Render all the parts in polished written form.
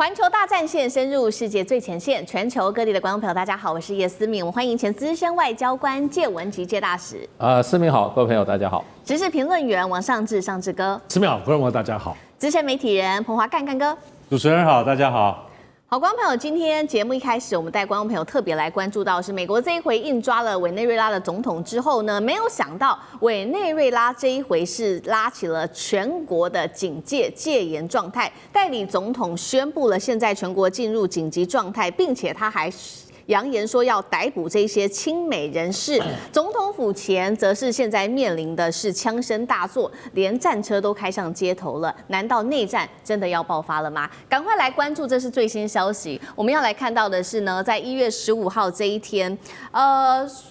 环球大战线深入世界最前线，全球各地的观众朋友，大家好，我是叶思敏，我们欢迎前资深外交官介文吉介大使。思敏好，各位朋友大家好。时事评论员王尚志尚志哥。思敏好，各位朋友大家好。资深媒体人彭华干哥。主持人好，大家好。好，观众朋友，今天节目一开始，我们带观众朋友特别来关注到是美国这一回硬抓了委内瑞拉的总统之后呢，没有想到委内瑞拉这一回是拉起了全国的警戒戒严状态，代理总统宣布了现在全国进入紧急状态，并且他还扬言说要逮捕这些亲美人士。总统府前则是现在面临的是枪声大作，连战车都开上街头了。难道内战真的要爆发了吗？赶快来关注，这是最新消息。我们要来看到的是呢，在1月15号这一天，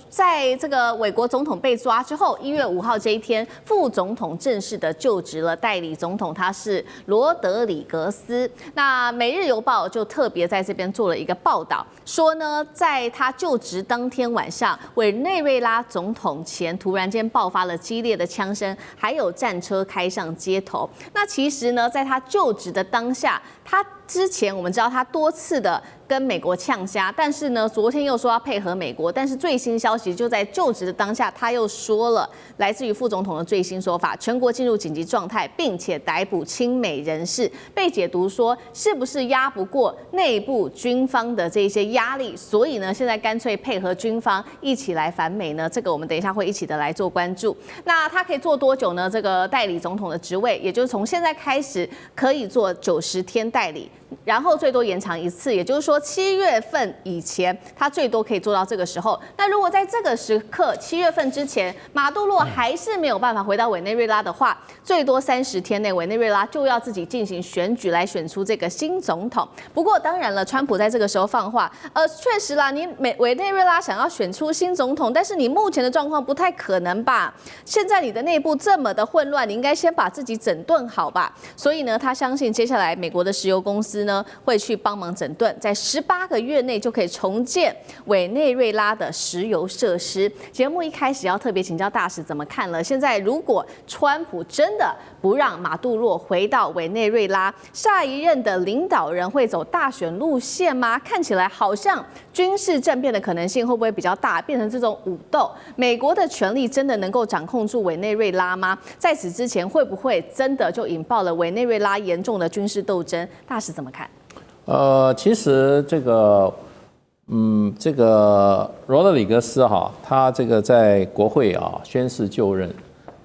在这个美国总统被抓之后，1月5号这一天，副总统正式的就职了，代理总统他是罗德里格斯。那《每日邮报》就特别在这边做了一个报道，说呢，在他就职当天晚上，委内瑞拉总统前突然间爆发了激烈的枪声，还有战车开上街头。那其实呢，在他就职的当下，他之前我们知道他多次的跟美国呛虾，但是呢，昨天又说要配合美国，但是最新消息就在就职的当下，他又说了，来自于副总统的最新说法，全国进入紧急状态，并且逮捕亲美人士，被解读说是不是压不过内部军方的这些压力，所以呢，现在干脆配合军方一起来反美呢？这个我们等一下会一起的来做关注。那他可以做多久呢？这个代理总统的职位，也就是从现在开始可以做90天代理。然后最多延长一次，也就是说7月份以前，他最多可以做到这个时候。那如果在这个时刻7月份之前，马杜罗还是没有办法回到委内瑞拉的话，最多30天内，委内瑞拉就要自己进行选举来选出这个新总统。不过当然了，川普在这个时候放话，确实啦，你委内瑞拉想要选出新总统，但是你目前的状况不太可能吧？现在你的内部这么的混乱，你应该先把自己整顿好吧？所以呢，他相信接下来美国的石油公司呢会去帮忙整顿，在18个月内就可以重建委内瑞拉的石油设施。节目一开始要特别请教大使怎么看了？现在如果川普真的不让马杜罗回到委内瑞拉，下一任的领导人会走大选路线吗？看起来好像军事政变的可能性会不会比较大，变成这种武斗？美国的权力真的能够掌控住委内瑞拉吗？在此之前，会不会真的就引爆了委内瑞拉严重的军事斗争？大使怎么看？其实这个罗德里格斯哈，他这个在国会啊宣誓就任，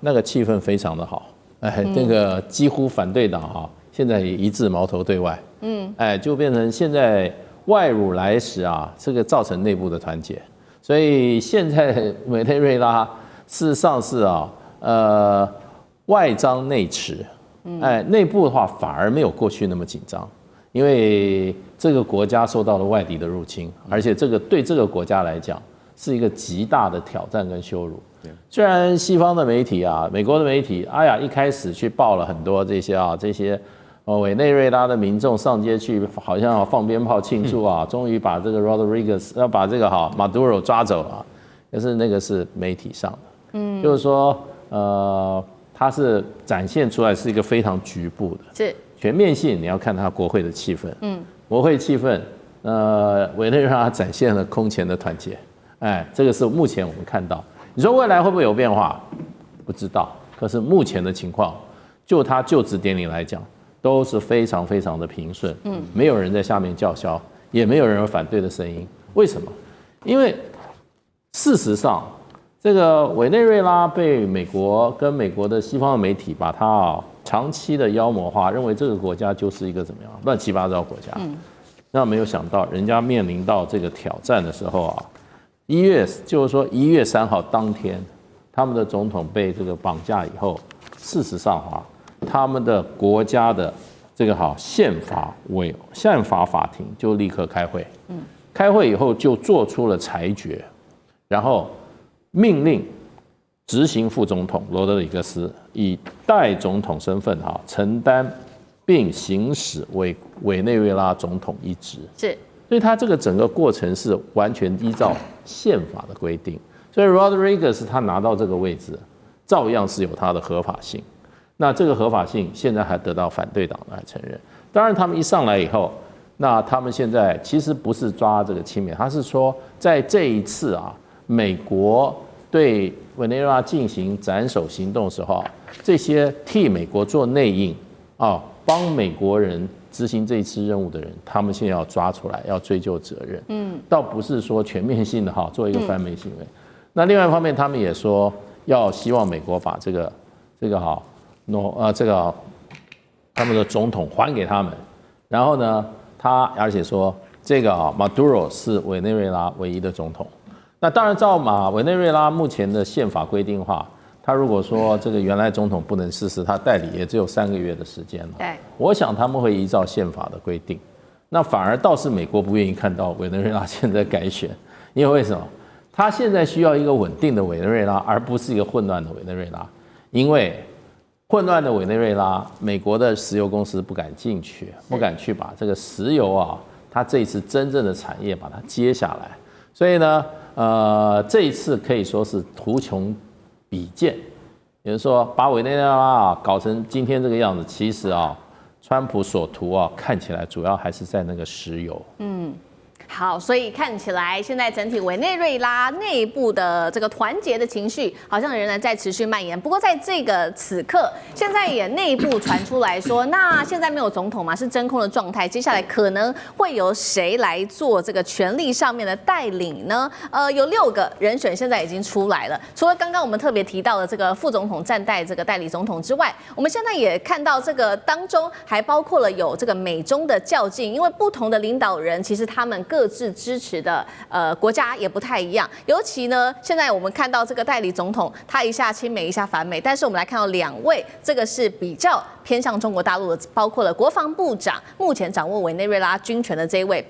那个气氛非常的好，那个几乎反对党哈，现在也一致矛头对外，就变成现在外辱来时啊，这个造成内部的团结，所以现在委内瑞拉事实上是啊，外张内弛，内部的话反而没有过去那么紧张。因为这个国家受到了外敌的入侵，而且这个对这个国家来讲是一个极大的挑战跟羞辱。虽然西方的媒体啊，美国的媒体，一开始去报了很多这些委内瑞拉的民众上街去，好像放鞭炮庆祝啊，终于把这个 Rodriguez 要把这个马杜罗抓走啊，可是那个是媒体上的，就是说它是展现出来是一个非常局部的。是。全面性你要看它国会的气氛，国会气氛，委内瑞拉展现了空前的团结，这个是目前我们看到。你说未来会不会有变化？不知道。可是目前的情况，就他就职典礼来讲，都是非常非常的平顺，没有人在下面叫嚣，也没有人有反对的声音。为什么？因为事实上，这个委内瑞拉被美国跟美国的西方的媒体把它长期的妖魔化，认为这个国家就是一个怎么样乱七八糟国家。那没有想到，人家面临到这个挑战的时候啊，1月3号当天，他们的总统被这个绑架以后，事实上他们的国家的这个宪法法庭就立刻开会，开会以后就做出了裁决，然后命令执行副总统罗德里格斯以代总统身份承担并行使委内瑞拉总统一职，是，所以他这个整个过程是完全依照宪法的规定，所以 Rodriguez 他拿到这个位置，照样是有他的合法性。那这个合法性现在还得到反对党来承认。当然，他们一上来以后，那他们现在其实不是抓这个亲美，他是说在这一次啊，美国对委内瑞拉进行斩首行动的时候，这些替美国做内应啊，帮美国人执行这一次任务的人，他们现在要抓出来，要追究责任。倒不是说全面性的哈做一个翻美行为。那另外一方面，他们也说要希望美国把这个他们的总统还给他们，然后呢，而且说这个Maduro 是委内瑞拉唯一的总统。那当然，照委内瑞拉目前的宪法规定的话，他如果说这个原来总统不能逝世，他代理也只有3个月的时间了。对，我想他们会依照宪法的规定。那反而倒是美国不愿意看到委内瑞拉现在改选，因为为什么？他现在需要一个稳定的委内瑞拉，而不是一个混乱的委内瑞拉，因为混乱的委内瑞拉，美国的石油公司不敢进去，不敢去把这个石油啊，它这一次真正的产业把它接下来。所以呢，这一次可以说是图穷匕见，也就是说把委内瑞拉搞成今天这个样子，其实啊，川普所图啊，看起来主要还是在那个石油。好，所以看起来现在整体委内瑞拉内部的这个团结的情绪，好像仍然在持续蔓延。不过在这个此刻，现在也内部传出来说，那现在没有总统嘛，是真空的状态。接下来可能会由谁来做这个权力上面的带领呢？有6个人选现在已经出来了。除了刚刚我们特别提到的这个副总统暂代这个代理总统之外，我们现在也看到这个当中还包括了有这个美中的较劲，因为不同的领导人其实他们各自支持的国家也不太一样，尤其呢，现在我们看到这个代理总统，他一下亲美一下反美，但是我们来看到2位，这个是比较偏向中国大陆的，包括了国防部长，目前掌握委内瑞拉军权的这一位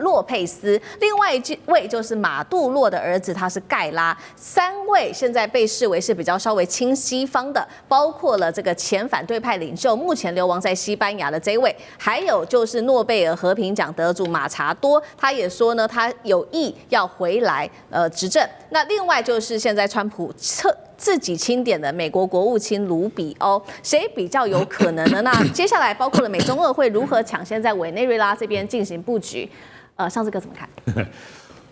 洛佩斯，另外一位就是马杜洛的儿子，他是盖拉，3位现在被视为是比较稍微亲西方的，包括了这个前反对派领袖，目前流亡在西班牙的这一位，还有就是诺贝尔和平奖得主马查多，他也说呢，他有意要回来执政。那另外就是现在川普自己钦点的美国国务卿卢比欧，谁比较有可能呢？那接下来包括了美中俄会如何抢先在委内瑞拉这边进行布局？上次哥怎么看？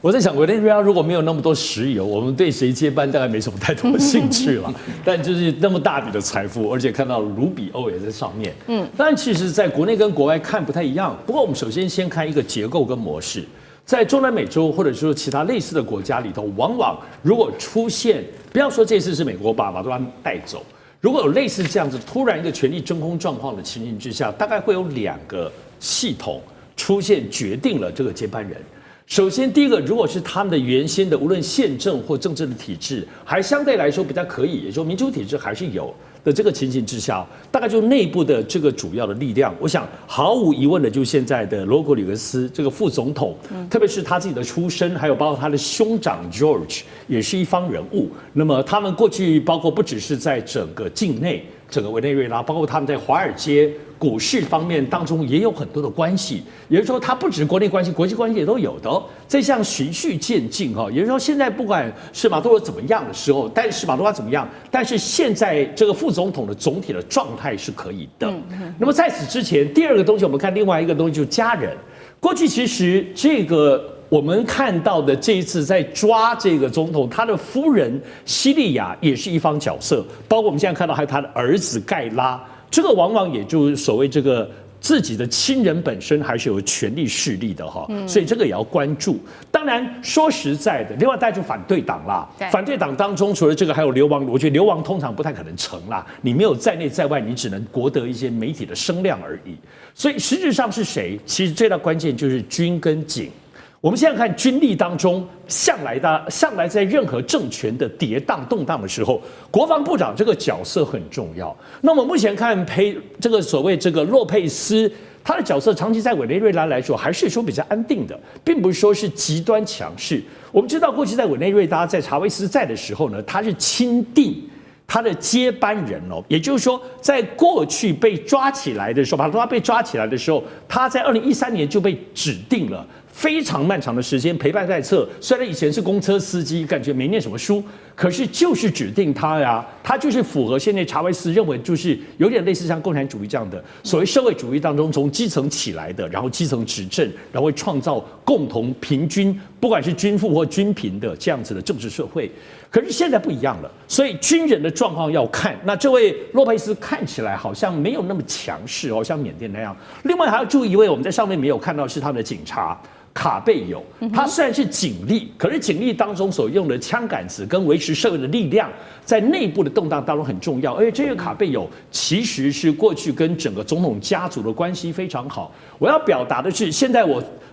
我在想，委内瑞拉如果没有那么多石油，我们对谁接班大概没什么太多的兴趣了。但就是那么大笔的财富，而且看到卢比欧也在上面。但其实在国内跟国外看不太一样。不过我们首先看一个结构跟模式。在中南美洲或者说其他类似的国家里头，往往如果出现，不要说这次是美国把马杜拉带走，如果有类似这样子突然一个权力真空状况的情形之下，大概会有2个系统出现，决定了这个接班人。首先，第一个，如果是他们的原先的无论宪政或政治的体制，还相对来说比较可以，也就是说民主体制还是有的这个情形之下，大概就内部的这个主要的力量，我想毫无疑问的，就现在的罗格里格斯这个副总统，特别是他自己的出身，还有包括他的兄长 George 也是一方人物。那么他们过去包括不只是在整个境内，整个委内瑞拉，包括他们在华尔街股市方面当中也有很多的关系，也就是说，它不只是国内关系，国际关系也都有的。这项循序渐进哈，也就是说，现在不管是马杜罗怎么样的时候，但是马杜拉怎么样，但是现在这个副总统的总体的状态是可以的。那么在此之前，第2个东西，我们看另外一个东西，就是家人。过去其实这个我们看到的这一次在抓这个总统，他的夫人西利亚也是一方角色，包括我们现在看到还有他的儿子盖拉。这个往往也就是所谓这个自己的亲人本身还是有权力势力的哈，所以这个也要关注。当然说实在的，另外带就反对党啦，反对党当中除了这个还有流亡，我觉得流亡通常不太可能成啦，你没有在内在外，你只能博得一些媒体的声量而已。所以实质上是谁？其实最大关键就是军跟警。我们现在看军力当中，向来在任何政权的跌宕动荡的时候，国防部长这个角色很重要。那么目前看这个所谓这个洛佩斯，他的角色长期在委内瑞拉来说还是说比较安定的，并不是说是极端强势。我们知道过去在委内瑞拉在查韦斯在的时候呢，他是钦定他的接班人哦，也就是说，在过去被抓起来的时候，马杜拉被抓起来的时候，他在2013年就被指定了非常漫长的时间陪伴在侧。虽然以前是公车司机，感觉没念什么书，可是就是指定他呀，他就是符合现在查韦斯认为就是有点类似像共产主义这样的所谓社会主义当中从基层起来的，然后基层执政，然后会创造共同平均，不管是均富或均贫的这样子的政治社会。可是现在不一样了，所以军人的状况要看。那这位洛佩斯看起来好像没有那么强势哦，像缅甸那样。另外还要注意一位，我们在上面没有看到是他的警察卡贝友，他虽然是警力，可是警力当中所用的枪杆子跟维持社会的力量，在内部的动荡当中很重要。而且这个卡贝友其实是过去跟整个总统家族的关系非常好。我要表达的是，现在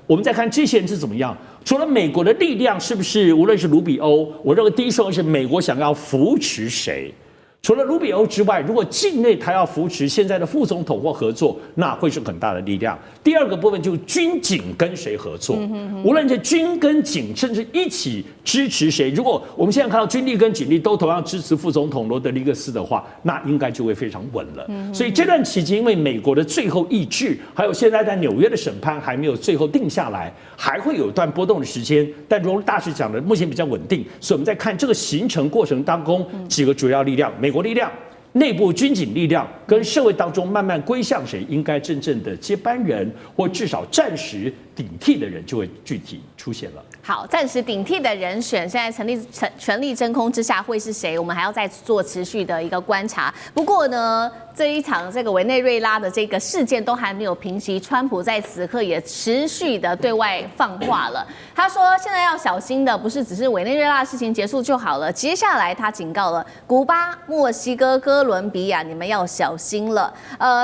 我们在看这些人是怎么样。除了美国的力量，是不是无论是卢比欧，我认为第一顺位是美国想要扶持谁？除了卢比欧之外，如果境内他要扶持现在的副总统或合作，那会是很大的力量。第二个部分就是军警跟谁合作，无论是军跟警，甚至一起支持谁。如果我们现在看到军力跟警力都同样支持副总统罗德里格斯的话，那应该就会非常稳了。所以这段期间，因为美国的最后意志，还有现在在纽约的审判还没有最后定下来，还会有一段波动的时间。但如大使讲的，目前比较稳定，所以我们在看这个形成过程当中几个主要力量。美国力量、内部军警力量跟社会当中慢慢归向谁，应该真正的接班人，或至少暂时顶替的人，就会具体出现了。好，暂时顶替的人选，现在全力真空之下会是谁？我们还要再做持续的一个观察。不过呢，这一场这个委内瑞拉的这个事件都还没有平息，川普在此刻也持续的对外放话了。他说，现在要小心的不是只是委内瑞拉的事情结束就好了，接下来他警告了古巴、墨西哥、哥伦比亚，你们要小心了。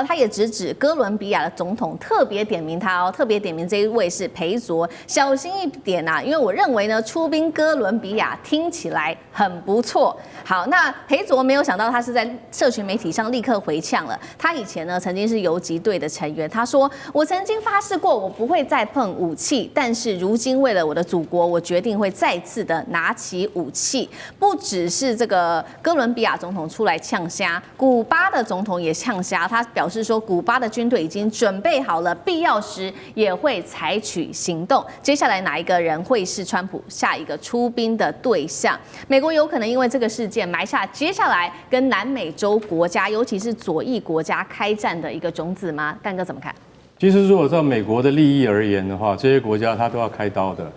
他也直指哥伦比亚的总统，特别点名他哦，特别点名这一位是裴佐，小心一点啊，因为我认为呢，出兵哥伦比亚听起来很不错。好，那裴佐没有想到他是在社群媒体上立刻回呛了。他以前呢曾经是游击队的成员，他说：“我曾经发誓过，我不会再碰武器，但是如今为了我的祖国，我决定会再次的拿起武器。”不只是这个哥伦比亚总统出来呛虾，古巴的总统也呛虾。他表示说，古巴的军队已经准备好了，必要时也会采取行动。接下来哪一个人会是川普下一个出兵的对象？美国有可能因为这个事件埋下接下来跟南美洲国家，尤其是左翼国家开战的一个种子吗？干哥怎么看？其实如果照美国的利益而言的话，这些国家它都要开刀的。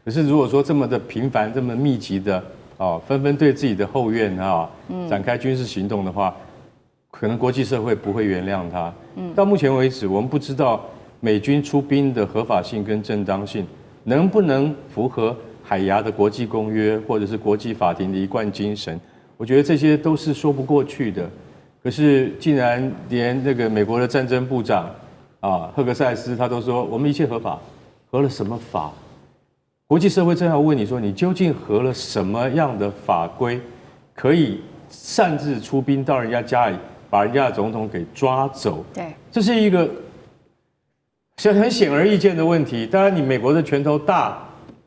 可是如果说这么的频繁、这么密集的纷纷对自己的后院展开军事行动的话，可能国际社会不会原谅他。到目前为止，我们不知道美军出兵的合法性跟正当性能不能符合海牙的国际公约或者是国际法庭的一贯精神。我觉得这些都是说不过去的。可是竟然连那个美国的战争部长赫格塞斯他都说我们一切合法，合了什么法？国际社会正要问你说，你究竟合了什么样的法规，可以擅自出兵到人家家里，把人家的总统给抓走？对，这是一个很显而易见的问题。当然，你美国的拳头大，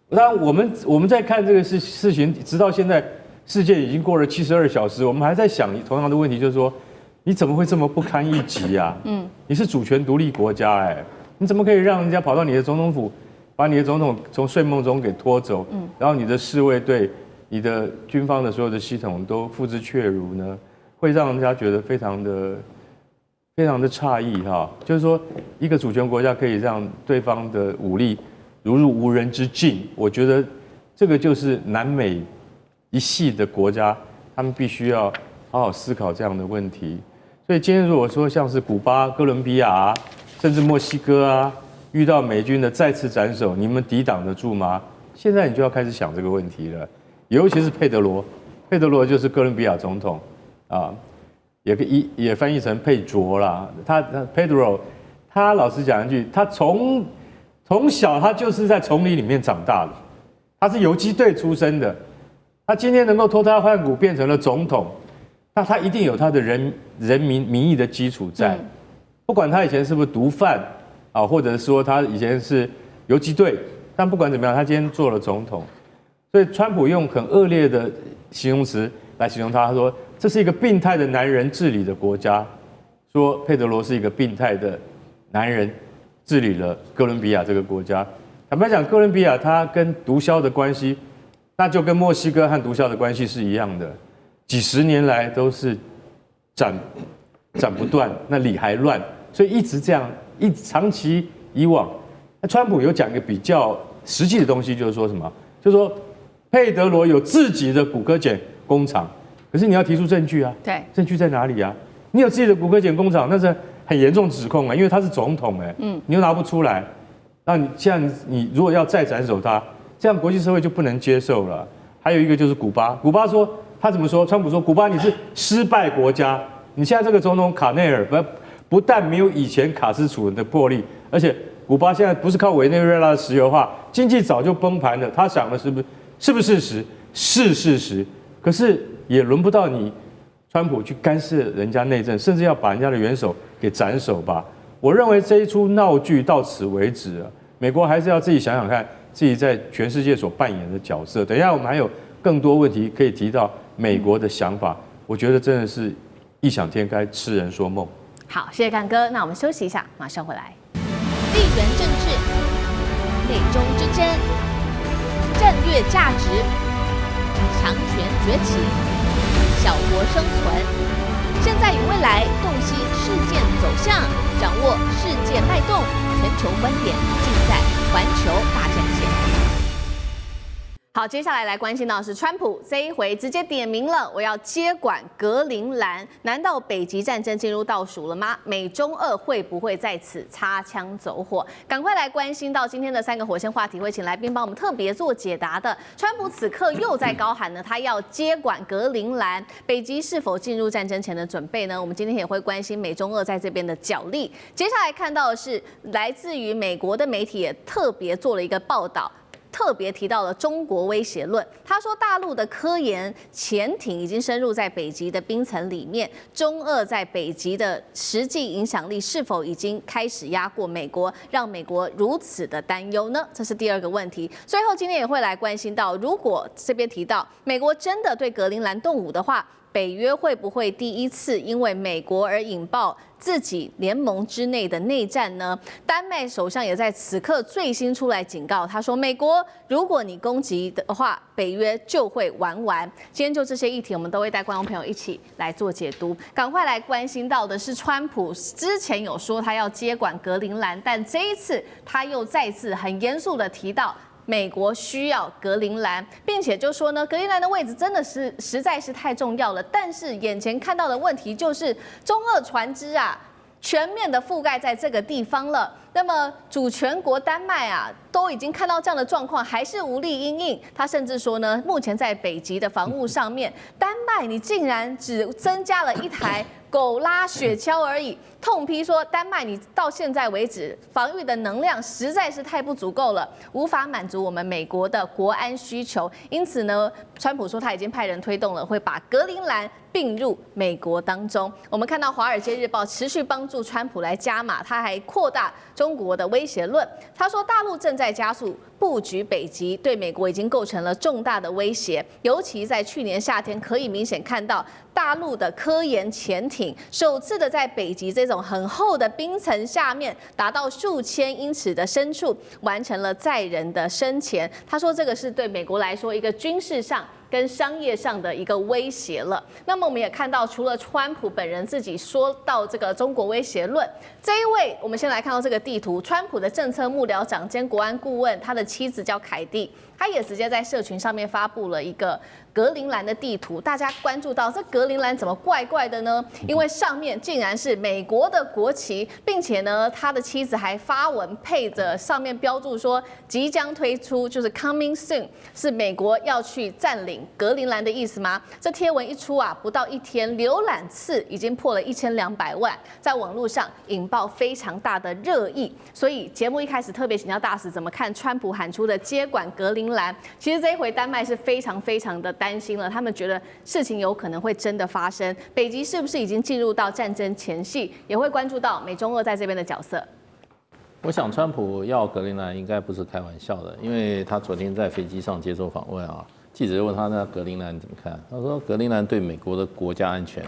当然我们在看这个事情，直到现在事件已经过了72小时，我们还在想同样的问题，就是说，你怎么会这么不堪一击啊？你是主权独立国家你怎么可以让人家跑到你的总统府，把你的总统从睡梦中给拖走，然后你的侍卫队、你的军方的所有的系统都付之阙如呢？会让人家觉得非常的诧异就是说，一个主权国家可以让对方的武力如入无人之境，我觉得这个就是南美一系的国家，他们必须要好好思考这样的问题。所以今天如果说像是古巴、哥伦比亚甚至墨西哥遇到美军的再次斩首，你们抵挡得住吗？现在你就要开始想这个问题了。尤其是佩德罗就是哥伦比亚总统也翻译成佩卓啦。他 Pedro， 他老实讲一句，他从小他就是在丛林里面长大的，他是游击队出身的。他今天能够脱胎换骨变成了总统，那他一定有他的人民民意的基础在。不管他以前是不是毒贩或者说他以前是游击队，但不管怎么样，他今天做了总统。所以川普用很恶劣的形容词来形容他，他说这是一个病态的男人治理的国家，说佩德罗是一个病态的男人治理了哥伦比亚这个国家。坦白讲，哥伦比亚它跟毒枭的关系，那就跟墨西哥和毒枭的关系是一样的，几十年来都是斩不断，那理还乱，所以一直这样，长期以往。那川普有讲一个比较实际的东西，就是说什么？就是说佩德罗有自己的骨科碱工厂，可是你要提出证据啊，对，证据在哪里啊？你有自己的骨科碱工厂，那是很严重指控啊，因为他是总统你又拿不出来。那你这样，你如果要再斩首他，这样国际社会就不能接受了。还有一个就是古巴，古巴说他怎么说？川普说古巴你是失败国家，你现在这个总统卡内尔不但没有以前卡斯楚的魄力，而且古巴现在不是靠委内瑞拉的石油化，经济早就崩盘了。他想的是不是事实？是事实，可是也轮不到你川普去干涉人家内政，甚至要把人家的元首给斩首吧。我认为这一出闹剧到此为止了。美国还是要自己想想看，自己在全世界所扮演的角色。等一下我们还有更多问题可以提到美国的想法，我觉得真的是异想天开，痴人说梦。好，谢谢干哥，那我们休息一下，马上回来。地缘政治、美中之争、战略价值、强权崛起、小国生存，现在与未来洞悉事件走向，掌握世界脉动，全球观点尽在环球大战线。好，接下来来关心到的是川普这一回直接点名了，我要接管格陵兰。难道北极战争进入倒数了吗？美中俄会不会在此擦枪走火？赶快来关心到今天的3个火线话题，会请来宾帮我们特别做解答的。川普此刻又在高喊呢，他要接管格陵兰，北极是否进入战争前的准备呢？我们今天也会关心美中俄在这边的角力。接下来看到的是来自于美国的媒体也特别做了一个报道。特别提到了中国威胁论，他说大陆的科研潜艇已经深入在北极的冰层里面，中俄在北极的实际影响力是否已经开始压过美国，让美国如此的担忧呢？这是第2个问题。最后今天也会来关心到，如果这边提到美国真的对格陵兰动武的话，北约会不会第一次因为美国而引爆自己联盟之内的内战呢？丹麦首相也在此刻最新出来警告，他说：“美国，如果你攻击的话，北约就会玩完。”今天就这些议题，我们都会带观众朋友一起来做解读。赶快来关心到的是，川普之前有说他要接管格陵兰，但这一次他又再次很严肃的提到。美国需要格陵兰，并且就说呢，格陵兰的位置真的是实在是太重要了。但是眼前看到的问题就是中俄船只啊，全面的覆盖在这个地方了。那么主权国丹麦啊，都已经看到这样的状况，还是无力因应。他甚至说呢，目前在北极的防务上面，丹麦你竟然只增加了1台狗拉雪橇而已，痛批说丹麦你到现在为止防御的能量实在是太不足够了，无法满足我们美国的国安需求。因此呢，川普说他已经派人推动了，会把格陵兰并入美国当中。我们看到《华尔街日报》持续帮助川普来加码，他还扩大中国的威胁论。他说，大陆正在加速布局北极，对美国已经构成了重大的威胁。尤其在去年夏天，可以明显看到大陆的科研潜艇首次的在北极这种很厚的冰层下面，达到数千英尺的深处，完成了载人的深潜。他说，这个是对美国来说一个军事上跟商业上的一个威胁了。那么我们也看到，除了川普本人自己说到这个中国威胁论，这一位我们先来看到这个地图，川普的政策幕僚长兼国安顾问，他的妻子叫凯蒂，他也直接在社群上面发布了一个格陵兰的地图。大家关注到这格陵兰怎么怪怪的呢？因为上面竟然是美国的国旗，并且呢，他的妻子还发文配着上面标注说即将推出，就是 coming soon， 是美国要去占领格陵兰的意思吗？这贴文一出啊，不到1天，浏览次已经破了1200万，在网络上引爆非常大的热议。所以节目一开始特别请教大使怎么看川普喊出的接管格陵兰。其实这一回丹麦是非常非常的担心了，他们觉得事情有可能会真的发生，北极是不是已经进入到战争前夕，也会关注到美中俄在这边的角色。我想川普要格陵兰应该不是开玩笑的，因为他昨天在飞机上接受访问啊，记者问他那格陵兰怎么看，他说格陵兰对美国的国家安全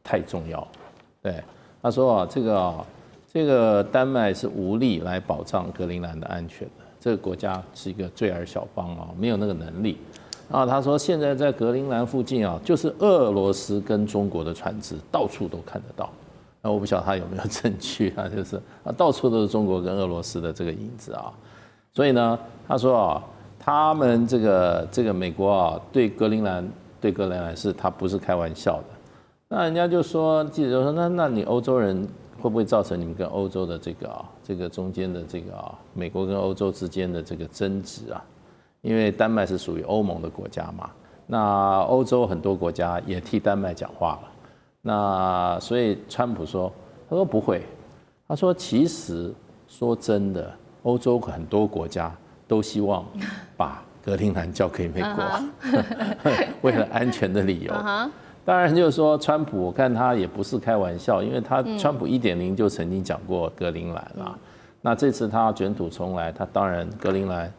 太重要。对，他说啊，这个丹麦是无力来保障格陵兰的安全的，这个国家是一个罪尔小邦啊，没有那个能力。然后他说，现在在格陵兰附近啊，就是俄罗斯跟中国的船只到处都看得到。那我不晓得他有没有证据啊，就是啊，到处都是中国跟俄罗斯的这个影子啊。所以呢，他说啊，他们这个美国啊，对格陵兰是他不是开玩笑的。那人家就说，记者就说，那你欧洲人会不会造成你们跟欧洲的这个中间的美国跟欧洲之间的这个争执啊？因为丹麦是属于欧盟的国家嘛，那欧洲很多国家也替丹麦讲话了。那所以川普说，他说不会，他说其实说真的，欧洲很多国家都希望把格陵兰交给美国，为了安全的理由。当然就是说，川普我看他也不是开玩笑，因为川普1.0就曾经讲过格陵兰啦。那这次他卷土重来，他当然格陵兰。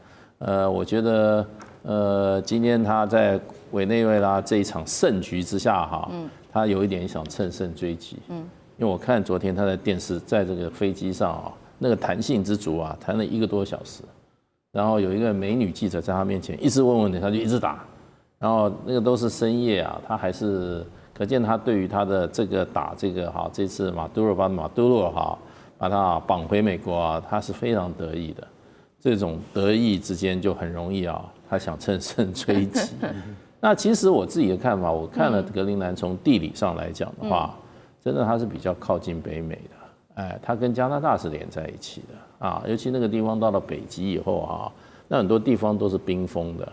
我觉得今天他在委内瑞拉这一场胜局之下哈，他有一点想乘胜追击，因为我看昨天他在电视在这个飞机上啊，那个弹性之足啊，弹了1个多小时，然后有一个美女记者在他面前一直问问题，他就一直打，然后那个都是深夜啊，他还是可见他对于他的这个打这个哈，这次马杜罗哈把他绑回美国啊，他是非常得意的。这种得意之间就很容易啊，他想乘胜追击。那其实我自己的看法，我看了格陵兰从地理上来讲的话，真的它是比较靠近北美的，哎，它跟加拿大是连在一起的啊，尤其那个地方到了北极以后啊，那很多地方都是冰封的，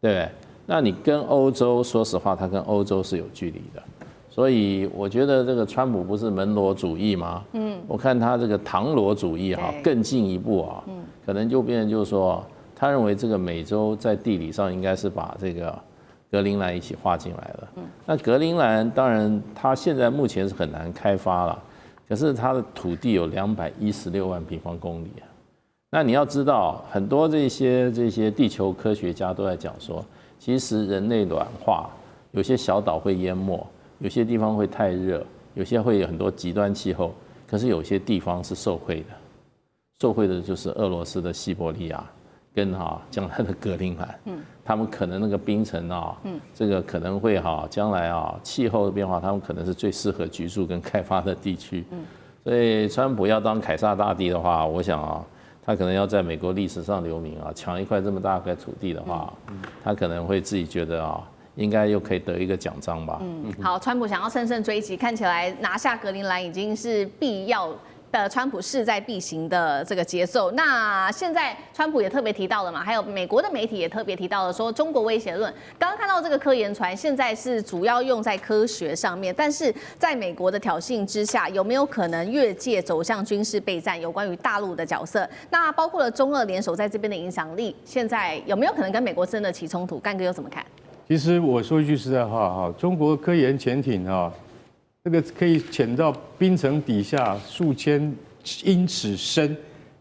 对不对？那你跟欧洲，说实话，它跟欧洲是有距离的。所以我觉得这个川普不是门罗主义吗？我看他这个唐罗主义哈，更进一步啊，可能就变成就是说，他认为这个美洲在地理上应该是把这个格陵兰一起划进来了。那格陵兰当然它现在目前是很难开发了，可是它的土地有216万平方公里啊。那你要知道，很多这些地球科学家都在讲说，其实人类暖化，有些小岛会淹没。有些地方会太热，有些会有很多极端气候，可是有些地方是受惠的，受惠的就是俄罗斯的西伯利亚跟将来的格陵兰，他们可能那个冰层这个可能会将来气候的变化，他们可能是最适合居住跟开发的地区，所以川普要当凯撒大帝的话，我想他可能要在美国历史上留名抢一块这么大块土地的话，他可能会自己觉得应该又可以得一个奖章吧。好，川普想要乘胜追击，看起来拿下格陵兰已经是必要的，川普势在必行的这个节奏。那现在川普也特别提到了嘛，还有美国的媒体也特别提到了说中国威胁论。刚刚看到这个科研船，现在是主要用在科学上面，但是在美国的挑衅之下，有没有可能越界走向军事备战？有关于大陆的角色，那包括了中俄联手在这边的影响力，现在有没有可能跟美国真的起冲突？干哥又怎么看？其实我说一句实在话中国科研潜艇那个可以潜到冰层底下数千英尺深，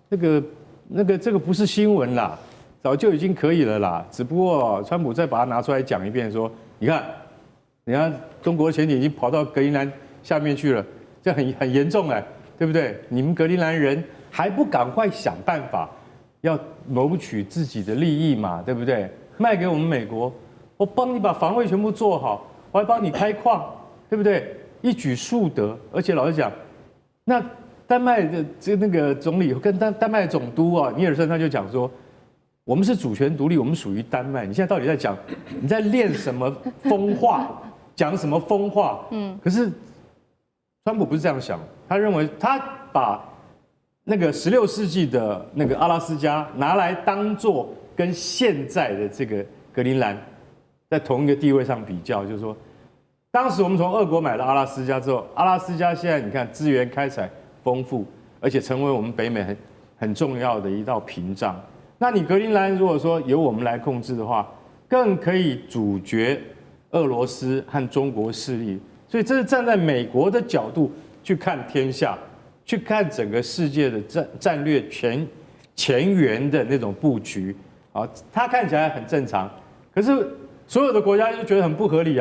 这个不是新闻啦，早就已经可以了啦。只不过川普再把它拿出来讲一遍，说你看中国潜艇已经跑到格陵兰下面去了，这很严重对不对？你们格陵兰人还不赶快想办法要谋取自己的利益嘛，对不对？卖给我们美国。我帮你把防卫全部做好，我还帮你开矿，对不对？一举数得。而且老实讲，那丹麦的那个总理跟丹麦总督尼尔森他就讲说，我们是主权独立，我们属于丹麦。你现在到底在讲你在练什么疯话，讲什么疯话？可是川普不是这样想，他认为他把那个16世纪的那个阿拉斯加拿来当做跟现在的这个格陵兰。在同一个地位上比较，就是说，当时我们从俄国买了阿拉斯加之后，阿拉斯加现在你看资源开采丰富，而且成为我们北美很重要的一道屏障。那你格陵兰如果说由我们来控制的话，更可以阻绝俄罗斯和中国势力。所以这是站在美国的角度去看天下，去看整个世界的战略前沿的那种布局它看起来很正常，可是。所有的国家就觉得很不合理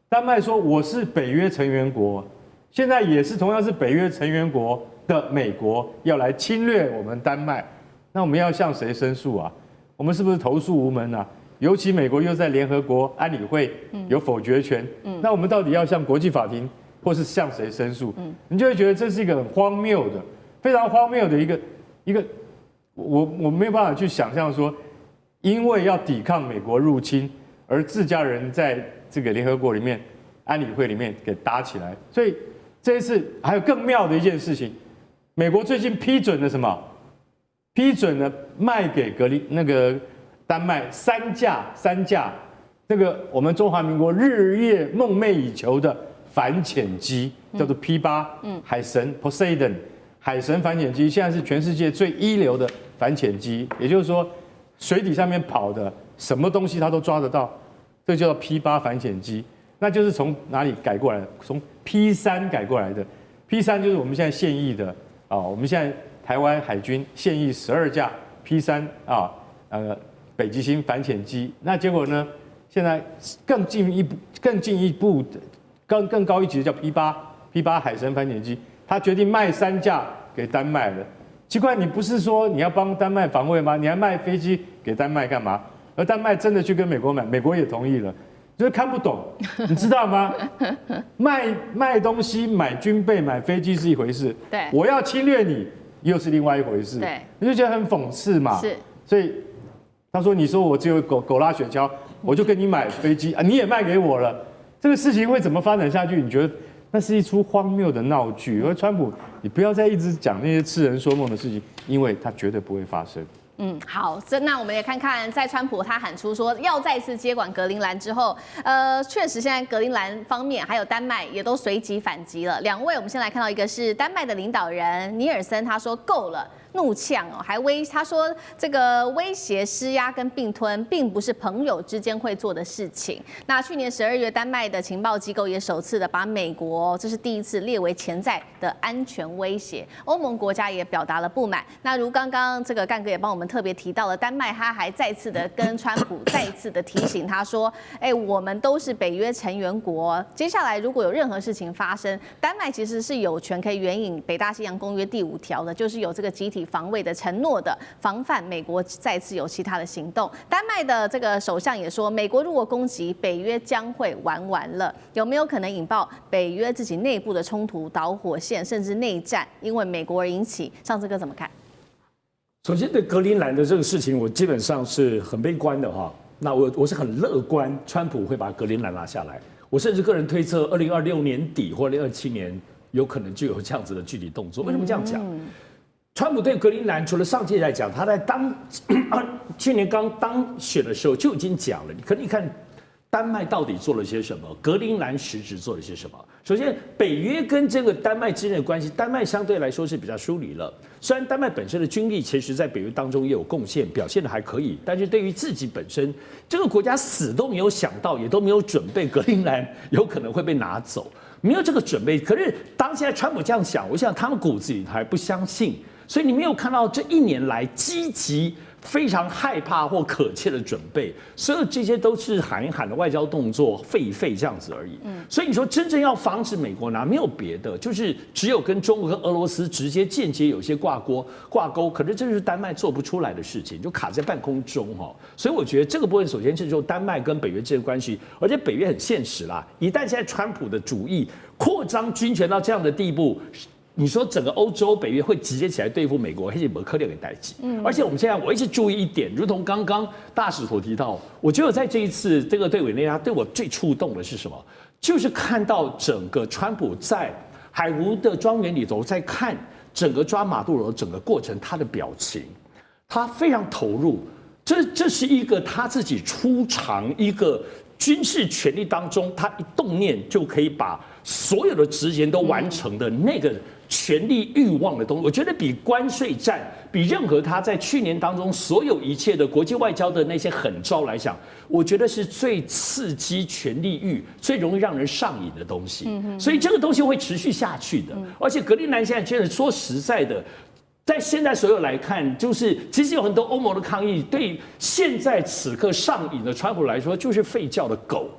丹麦说我是北约成员国，现在也是同样是北约成员国，的美国要来侵略我们丹麦，那我们要向谁申诉啊？我们是不是投诉无门啊？尤其美国又在联合国安理会有否决权，那我们到底要向国际法庭或是向谁申诉？你就会觉得这是一个很荒谬的、非常荒谬的一个，我没有办法去想象说，因为要抵抗美国入侵，而自家人在这个联合国里面、安理会里面给打起来。所以这一次还有更妙的一件事情，美国最近批准了什么？批准了卖给丹麦三架这个我们中华民国日夜梦寐以求的反潜机，叫做 P8，海神 Poseidon 海神反潜机，现在是全世界最一流的反潜机，也就是说水底上面跑的什么东西它都抓得到，这叫做 P8反潜机。那就是从哪里改过来的？从 P3改过来的。P3就是我们现在现役的我们现在台湾海军现役12架 P3北极星反潜机。那结果呢？现在更进一步更高一级的叫 P8 海神反潜机，他决定卖3架给丹麦了。奇怪，你不是说你要帮丹麦防卫吗？你还卖飞机给丹麦干嘛？而丹麦真的去跟美国买，美国也同意了，就是看不懂，你知道吗？卖东西、买军备、买飞机是一回事，对，我要侵略你又是另外一回事，对，你就觉得很讽刺嘛。是，所以他说：“你说我只有狗拉雪橇，我就跟你买飞机啊，你也卖给我了，这个事情会怎么发展下去？你觉得那是一出荒谬的闹剧？而川普，你不要再一直讲那些痴人说梦的事情，因为它绝对不会发生。”好，那我们也看看，在川普他喊出说要再次接管格陵兰之后，确实现在格陵兰方面还有丹麦也都随即反击了。两位，我们先来看到一个是丹麦的领导人尼尔森，他说够了。怒呛还他说这个威胁、施压跟并吞，并不是朋友之间会做的事情。那去年12月，丹麦的情报机构也首次的把美国，这是第一次列为潜在的安全威胁。欧盟国家也表达了不满。那如刚刚这个干哥也帮我们特别提到了，丹麦他还再次的跟川普再一次的提醒他说，我们都是北约成员国，接下来如果有任何事情发生，丹麦其实是有权可以援引北大西洋公约第5条的，就是有这个集体防卫的承诺的，防范美国再次有其他的行动。丹麦的这个首相也说，美国如果攻击，北约将会玩完了。有没有可能引爆北约自己内部的冲突、导火线，甚至内战，因为美国而引起？上次哥怎么看？首先对格陵兰的这个事情，我基本上是很悲观的哈。那我是很乐观，川普会把格陵兰拿下来。我甚至个人推测，2026年底或2027年有可能就有这样子的具体动作。为什么这样讲？川普对格陵兰，除了上届来讲，他在去年刚当选的时候就已经讲了。你看，丹麦到底做了些什么？格陵兰实质做了些什么？首先，北约跟这个丹麦之间的关系，丹麦相对来说是比较疏离了。虽然丹麦本身的军力其实在北约当中也有贡献，表现的还可以，但是对于自己本身这个国家死都没有想到，也都没有准备，格陵兰有可能会被拿走，没有这个准备。可是当现在川普这样想，我想他们骨子里还不相信。所以你没有看到这1年来积极、非常害怕或可切的准备，所有这些都是喊一喊的外交动作，废一废这样子而已。所以你说真正要防止美国拿，没有别的，就是只有跟中国跟俄罗斯直接间接有些挂钩，可是这就是丹麦做不出来的事情，就卡在半空中哈。所以我觉得这个部分首先是说丹麦跟北约之间的关系，而且北约很现实啦，一旦现在川普的主义扩张军权到这样的地步。你说整个欧洲北约会直接起来对付美国，还是没可能给代击？而且我们现在我一直注意一点，如同刚刚大使所提到，我觉得在这一次这个对委内瑞拉对我最触动的是什么？就是看到整个川普在海湖的庄园里头，在看整个抓马杜罗整个过程，他的表情，他非常投入。这是一个他自己出场一个军事权力当中，他一动念就可以把所有的职权都完成的那个权力欲望的东西，我觉得比关税战，比任何他在去年当中所有一切的国际外交的那些狠招来讲，我觉得是最刺激权力欲、最容易让人上瘾的东西。所以这个东西会持续下去的。而且格陵兰现在真的说实在的。在现在所有来看，就是其实有很多欧盟的抗议，对现在此刻上瘾的川普来说，就是吠叫的狗，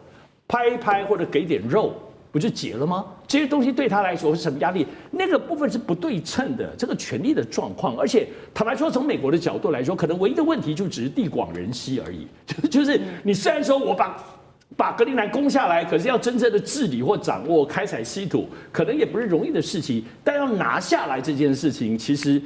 拍一拍或者给点肉，不就结了吗？这些东西对他来说是什么压力？那个部分是不对称的，这个权力的状况。而且坦白说，从美国的角度来说，可能唯一的问题就只是地广人稀而已。就是你虽然说我把格陵兰攻下来，可是要真正的治理或掌握开采稀土，可能也不是容易的事情。但要拿下来这件事情，其实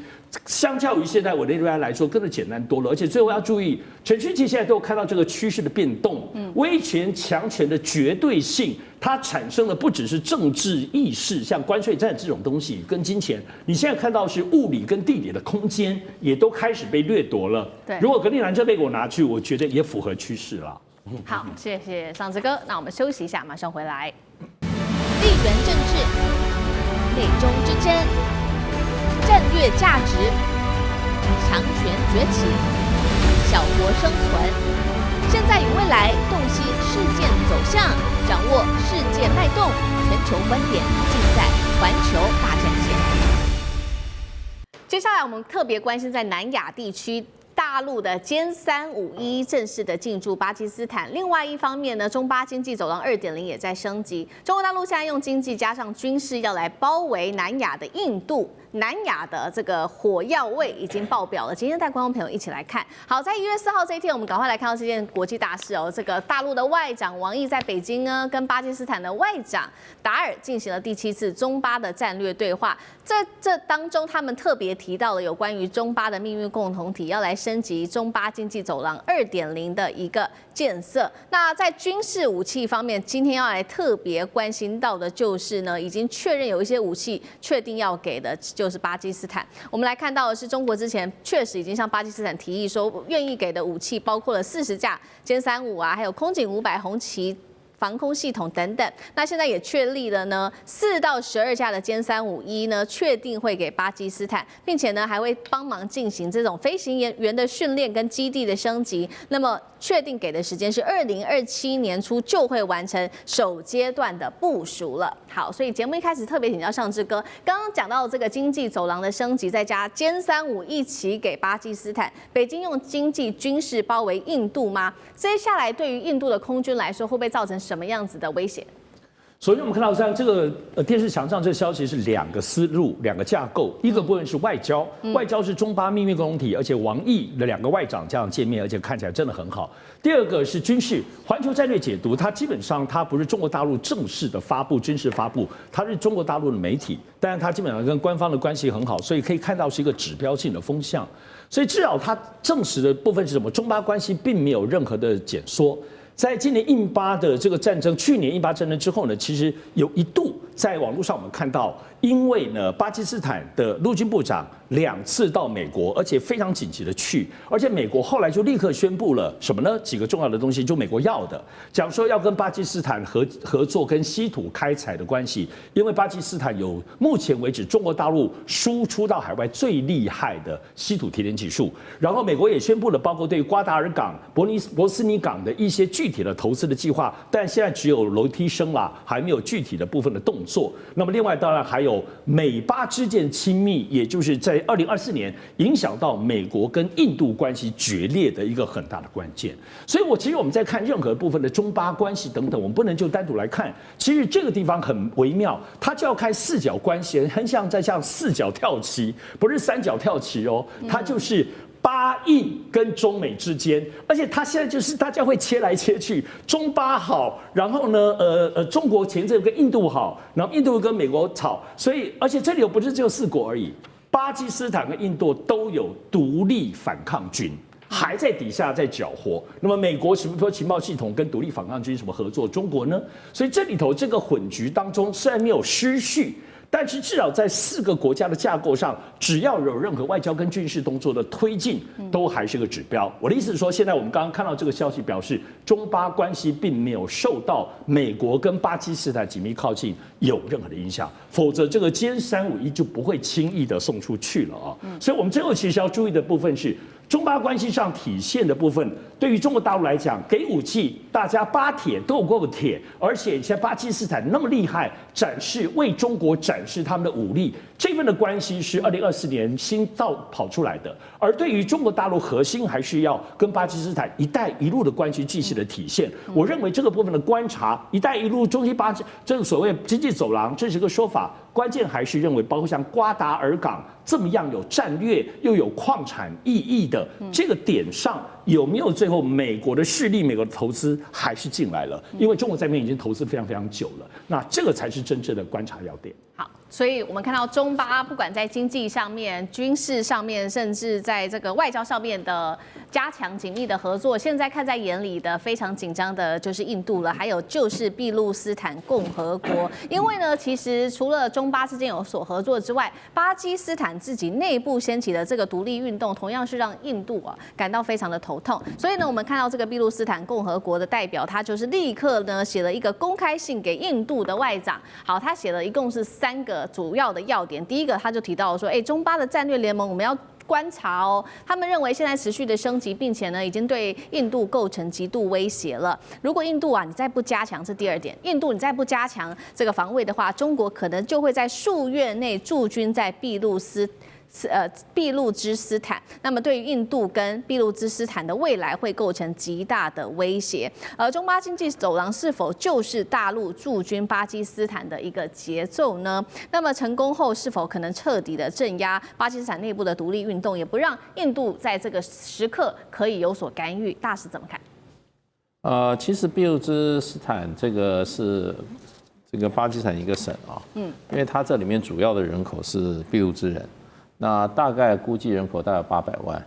相较于现在委内瑞拉来说，更是简单多了。而且最后要注意，全世界现在都有看到这个趋势的变动，威权强权的绝对性，它产生的不只是政治意识，像关税战这种东西跟金钱，你现在看到是物理跟地理的空间也都开始被掠夺了。对，如果格陵兰这被我拿去，我觉得也符合趋势了。好，谢谢尚志哥。那我们休息一下，马上回来。地缘政治、美中之争、战略价值、强权崛起、小国生存，现在与未来洞悉事件走向，掌握世界脉动，全球观点尽在环球大战线。接下来我们特别关心在南亚地区。大陆的歼351正式的进驻巴基斯坦。另外一方面呢，中巴经济走廊2.0也在升级。中国大陆现在用经济加上军事要来包围南亚的印度。南亚的这个火药味已经爆表了。今天带观众朋友一起来看。好，在1月4号这一天，我们赶快来看到这件国际大事哦。这个大陆的外长王毅在北京呢，跟巴基斯坦的外长达尔进行了第7次中巴的战略对话。在这当中，他们特别提到了有关于中巴的命运共同体要来升级中巴经济走廊2.0的一个建设。那在军事武器方面，今天要来特别关心到的就是呢，已经确认有一些武器确定要给的，就是巴基斯坦。我们来看到的是，中国之前确实已经向巴基斯坦提议说，愿意给的武器包括了40架歼35啊，还有空警500红旗。防空系统等等，那现在也确立了呢，4到12架的歼351呢，确定会给巴基斯坦，并且呢还会帮忙进行这种飞行员的训练跟基地的升级。那么确定给的时间是2027年初就会完成首阶段的部署了。好，所以节目一开始特别请教尚志哥，刚刚讲到这个经济走廊的升级，再加歼35一起给巴基斯坦，北京用经济军事包围印度吗？接下来对于印度的空军来说，会不会造成什么样子的威胁？首先，我们看到像这个电视墙上这个消息是2个思路、2个架构。一个部分是外交，外交是中巴命运共同体，而且王毅的2个外长这样见面，而且看起来真的很好。第二个是军事，环球战略解读，它基本上它不是中国大陆正式的发布军事发布，它是中国大陆的媒体，但是它基本上跟官方的关系很好，所以可以看到是一个指标性的风向。所以至少它证实的部分是什么？中巴关系并没有任何的减缩。在今年印巴的这个战争，去年印巴战争之后呢，其实有一度在网络上我们看到，因为呢巴基斯坦的陆军部长2次到美国，而且非常紧急的去，而且美国后来就立刻宣布了什么呢？几个重要的东西，就美国要的，讲说要跟巴基斯坦合作跟稀土开采的关系，因为巴基斯坦有目前为止中国大陆输出到海外最厉害的稀土提炼技术，然后美国也宣布了，包括对瓜达尔港、博斯尼港的一些具体的投资的计划，但现在只有楼梯声啦，还没有具体的部分的动作。那么另外当然还有美巴之间亲密，也就是在2024年影响到美国跟印度关系决裂的一个很大的关键。所以其实我们在看任何部分的中巴关系等等，我们不能就单独来看，其实这个地方很微妙，它就要看4角关系，很像4角跳棋，不是3角跳棋哦，它就是巴印跟中美之间，而且它现在就是大家会切来切去，中巴好，然后呢，中国前阵跟印度好，然后印度跟美国吵，所以而且这里又不是只有4国而已，巴基斯坦跟印度都有独立反抗军。还在底下在搅和，那么美国什么说情报系统跟独立反抗军什么合作？中国呢？所以这里头这个混局当中，虽然没有失序，但是至少在4个国家的架构上，只要有任何外交跟军事动作的推进，都还是个指标。我的意思是说，现在我们刚刚看到这个消息，表示中巴关系并没有受到美国跟巴基斯坦紧密靠近有任何的影响，否则这个歼351就不会轻易的送出去了啊。所以我们最后其实要注意的部分是，中巴关系上体现的部分，对于中国大陆来讲，给武器，大家巴铁都有够铁，而且现在巴基斯坦那么厉害，为中国展示他们的武力，这份的关系是2024年新跑出来的。而对于中国大陆核心，还是要跟巴基斯坦“一带一路”的关系继续的体现。我认为这个部分的观察，“一带一路”中西这个所谓经济走廊，这是个说法。关键还是认为，包括像瓜达尔港这么样有战略又有矿产意义的这个点上，有没有最后美国的势力、美国的投资还是进来了？因为中国在那边已经投资非常非常久了，那这个才是真正的观察要点。好，所以我们看到中巴不管在经济上面、军事上面，甚至在这个外交上面的加强紧密的合作，现在看在眼里的非常紧张的就是印度了，还有就是俾路斯坦共和国。因为呢，其实除了中巴之间有所合作之外，巴基斯坦自己内部掀起的这个独立运动，同样是让印度感到非常的头痛。所以呢，我们看到这个俾路斯坦共和国的代表，他就是立刻呢写了一个公开信给印度的外长。好，他写了一共是3个主要的要点。第一个，他就提到说，中巴的战略联盟我们要观察哦，他们认为现在持续的升级，并且呢，已经对印度构成极度威胁了。如果印度你再不加强，这第2点，印度你再不加强这个防卫的话，中国可能就会在数月内驻军在俾路支斯坦，那么对于印度跟俾路支斯坦的未来会构成极大的威胁。而中巴经济走廊是否就是大陆驻军巴基斯坦的一个节奏呢？那么成功后是否可能彻底的镇压巴基斯坦内部的独立运动，也不让印度在这个时刻可以有所干预？大使怎么看？其实俾路支斯坦这个是这个巴基斯坦一个省啊，因为它这里面主要的人口是俾路支人。那大概估计人口大概800万，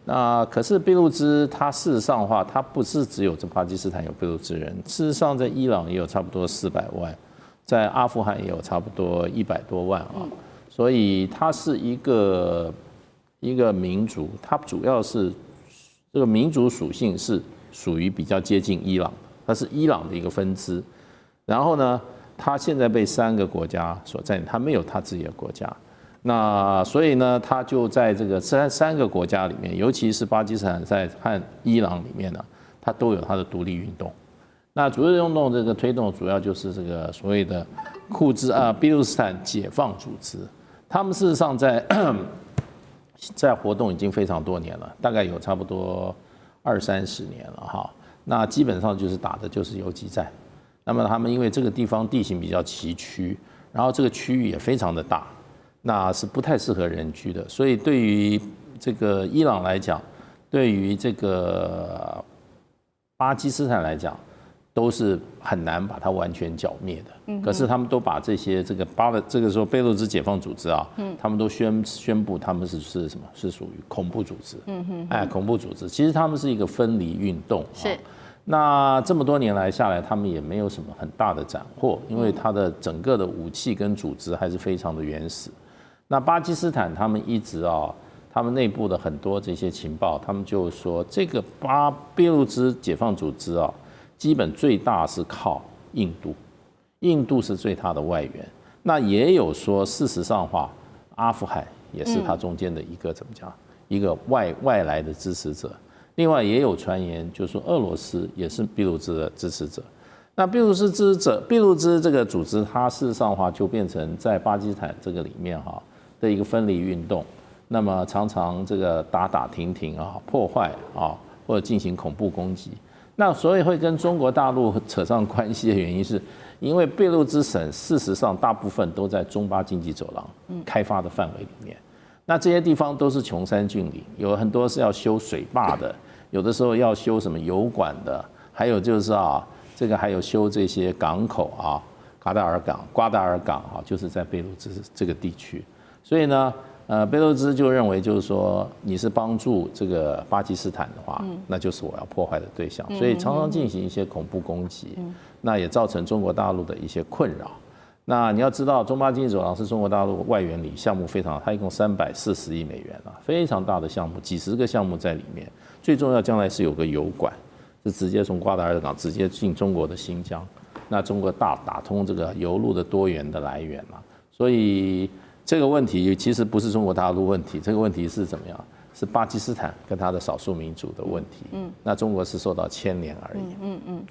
那可是俾路支它事实上的话，它不是只有这巴基斯坦有俾路支人，事实上在伊朗也有差不多400万，在阿富汗也有差不多100多万啊，所以它是一个民族，它主要是这个民族属性是属于比较接近伊朗的，它是伊朗的一个分支，然后呢，它现在被3个国家所占领，它没有它自己的国家。那所以呢，他就在这个三个国家里面，尤其是巴基斯坦和伊朗里面呢，它都有它的独立运动。那独立运动这个推动主要就是这个所谓的俾路斯坦解放组织，他们事实上在活动已经非常多年了，大概有差不多20-30年了哈。那基本上就是打的就是游击战。那么他们因为这个地方地形比较崎岖，然后这个区域也非常的大。那是不太适合人居的，所以对于这个伊朗来讲，对于这个巴基斯坦来讲，都是很难把它完全剿灭的。可是他们都把这个说俾路支解放组织啊，他们都宣布他们是什么？是属于恐怖组织。恐怖组织，其实他们是一个分离运动。是。那这么多年来下来，他们也没有什么很大的斩获，因为它的整个的武器跟组织还是非常的原始。那巴基斯坦他们一直他们内部的很多这些情报，他们就说这个俾路支解放组织基本最大是靠印度，印度是最大的外援。那也有说，事实上的话，阿富汗也是它中间的一个怎么讲，一个外来的支持者。另外也有传言，就是说俄罗斯也是俾路支的支持者。那俾路支这个组织，它事实上的话就变成在巴基斯坦这个里面的一个分离运动，那么常常这个打停破坏或者进行恐怖攻击。那所以会跟中国大陆扯上关系的原因，是因为俾路支省事实上大部分都在中巴经济走廊开发的范围里面。那这些地方都是穷山峻岭，有很多是要修水坝的，有的时候要修什么油管的，还有就是这个还有修这些港口瓜达尔港就是在俾路支这个地区。所以呢，俾路支就认为就是说，你是帮助这个巴基斯坦的话，那就是我要破坏的对象，所以常常进行一些恐怖攻击，那也造成中国大陆的一些困扰。那你要知道，中巴经济走廊是中国大陆外援里项目非常，它一共340亿美元非常大的项目，几十个项目在里面。最重要，将来是有个油管，是直接从瓜达尔港直接进中国的新疆，那中国打通这个油路的多元的来源所以这个问题其实不是中国大陆问题，这个问题是怎么样？是巴基斯坦跟他的少数民族的问题。那中国是受到牵连而已。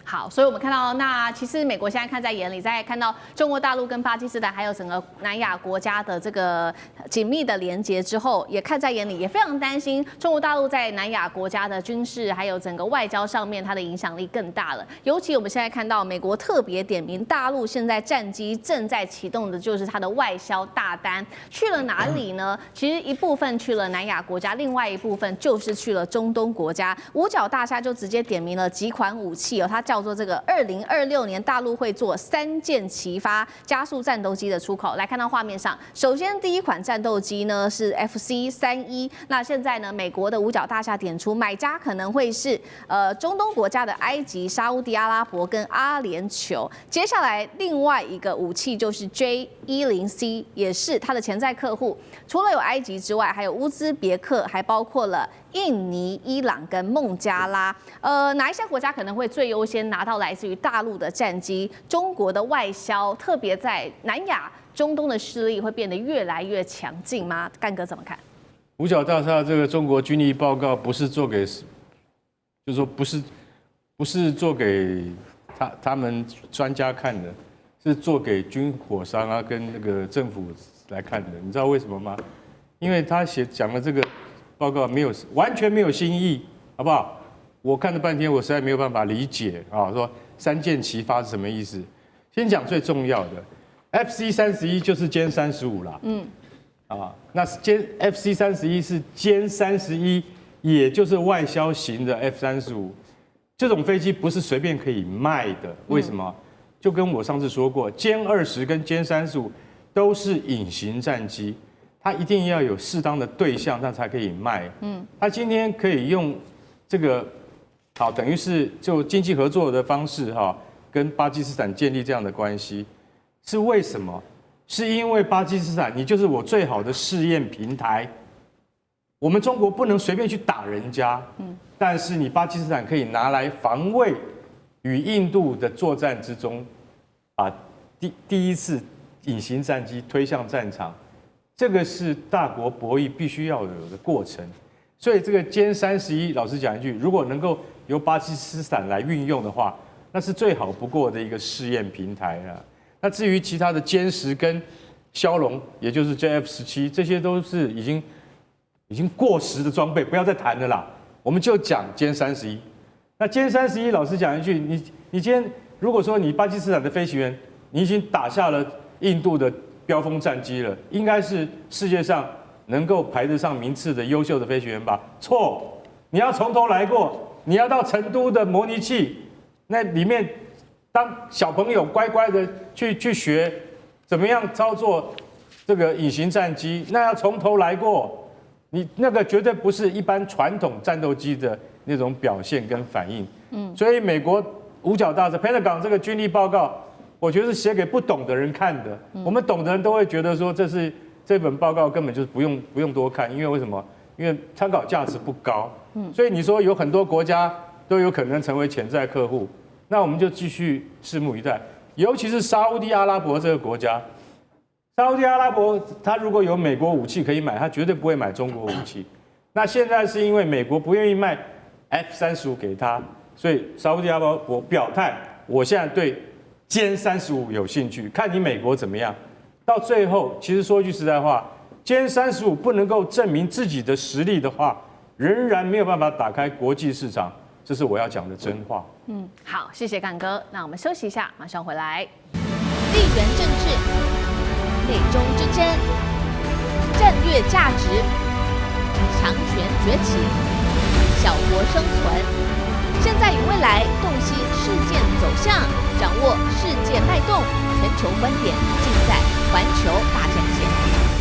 好，所以我们看到，那其实美国现在看在眼里，在看到中国大陆跟巴基斯坦还有整个南亚国家的这个紧密的连结之后，也看在眼里，也非常担心中国大陆在南亚国家的军事还有整个外交上面它的影响力更大了。尤其我们现在看到美国特别点名大陆现在战机正在启动的就是它的外销大单，去了哪里呢？其实一部分去了南亚国家，另外一部分就是去了中东国家。五角大厦就直接点名了几款武器哦，它叫做这个2026年大陆会做3箭齐发加速战斗机的出口。来看到画面上，首先第一款战斗机呢是 FC-31，那现在呢美国的五角大厦点出买家可能会是中东国家的埃及、沙烏地阿拉伯跟阿联酋。接下来另外一个武器就是 J-10C， 也是它的潜在客户，除了有埃及之外，还有乌兹别克，还包括了印尼、伊朗跟孟加拉。哪一些国家可能会最优先拿到来自于大陆的战机？中国的外销，特别在南亚、中东的势力会变得越来越强劲吗？干哥怎么看？五角大厦这个中国军力报告不是做给，就是说不是做给他们专家看的，是做给军火商啊跟那个政府来看的。你知道为什么吗？因为他讲的这个报告完全没有新意，好不好？我看了半天，我实在没有办法理解啊，说3箭齐发是什么意思？先讲最重要的 ，FC-31就是歼35啦，那FC-31是歼31，也就是外销型的 F-35，这种飞机不是随便可以卖的，为什么？就跟我上次说过，歼20跟歼35都是隐形战机。它一定要有适当的对象，它才可以卖。它今天可以用这个，好，等于是就经济合作的方式哈，跟巴基斯坦建立这样的关系，是为什么？是因为巴基斯坦，你就是我最好的试验平台。我们中国不能随便去打人家，但是你巴基斯坦可以拿来防卫与印度的作战之中，把第一次隐形战机推向战场。这个是大国博弈必须要有的过程，所以这个歼31，老实讲一句，如果能够由巴基斯坦来运用的话，那是最好不过的一个试验平台了。那至于其他的歼10跟枭龙，也就是 JF-17，这些都是已经过时的装备，不要再谈了啦。我们就讲歼31。那歼31，老实讲一句，你今天如果说你巴基斯坦的飞行员，你已经打下了印度的标风战机了，应该是世界上能够排得上名次的优秀的飞行员吧？错，你要从头来过，你要到成都的模拟器那里面，当小朋友乖乖的去学怎么样操作这个隐形战机，那要从头来过，你那个绝对不是一般传统战斗机的那种表现跟反应。所以美国五角大厦 Pentagon 这个军力报告，我觉得是写给不懂的人看的。我们懂的人都会觉得说，这本报告根本就是不用多看，因为为什么？因为参考价值不高。所以你说有很多国家都有可能成为潜在客户，那我们就继续拭目以待。尤其是沙烏地阿拉伯这个国家，沙烏地阿拉伯它如果有美国武器可以买，它绝对不会买中国武器。那现在是因为美国不愿意卖 F-35给他，所以沙烏地阿拉伯表态，我现在对歼35有兴趣，看你美国怎么样。到最后，其实说句实在话，歼35不能够证明自己的实力的话，仍然没有办法打开国际市场，这是我要讲的真话。好，谢谢干哥。那我们休息一下，马上回来。地缘政治、美中之争、战略价值、强权崛起、小国生存，现在与未来洞悉事件走向，掌握世界脉动，全球观点尽在环球大战线。